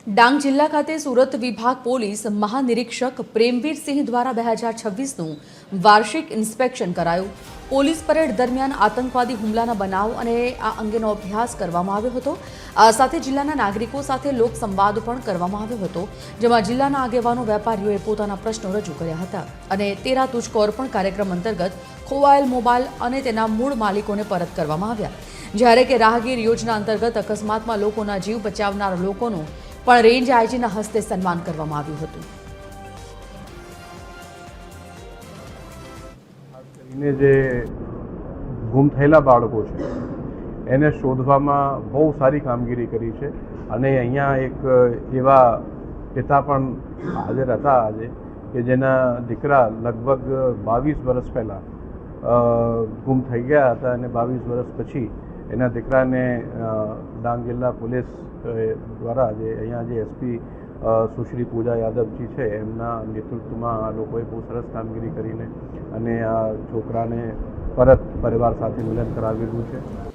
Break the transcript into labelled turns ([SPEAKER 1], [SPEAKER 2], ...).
[SPEAKER 1] ડાંગ જિલ્લા ખાતે સુરત વિભાગ પોલીસ મહાનિરીક્ષક પ્રેમવીરસિંહ દ્વારા 2026નું વાર્ષિક ઇન્સ્પેક્શન કરાયું। પોલીસ પરેડ દરમિયાન આતંકવાદી હુમલાના બનાવ અને આ અંગેનો અભ્યાસ કરવામાં આવ્યો હતો। આ સાથે જિલ્લાના નાગરિકો સાથે લોકસંવાદ પણ કરવામાં આવ્યો હતો, જેમાં જિલ્લાના આગેવાનો વેપારીઓએ પોતાના પ્રશ્નો રજૂ કર્યા હતા અને તેરા તુજકો અર્પણ કાર્યક્રમ અંતર્ગત ખોવાયેલ મોબાઈલ અને તેના મૂળ માલિકોને પરત કરવામાં આવ્યા। જ્યારે કે રાહગીર યોજના અંતર્ગત અકસ્માતમાં લોકોના જીવ બચાવનાર લોકોનું પણ રેન્જ આઈજીના હસ્તે સન્માન કરવામાં આવ્યું હતું।
[SPEAKER 2] એને જે ગુમ થયેલા બાળકો છે એને શોધવામાં બહુ સારી કામગીરી કરી છે અને અહીંયા એક એવા પિતા પણ હાજર હતા આજે કે જેના દીકરા લગભગ 22 વર્ષ પહેલાં ગુમ થઈ ગયા હતા અને 22 વર્ષ પછી એના દીકરાને ડાંગ જિલ્લા પોલીસ દ્વારા જે અહીંયા જે એસપી સુશ્રી પૂજા યાદવજી છે એમના નેતૃત્વમાં આ લોકોએ બહુ સરસ કામગીરી કરીને અને આ છોકરાને પરત પરિવાર સાથે મિલન કરાવેલું છે।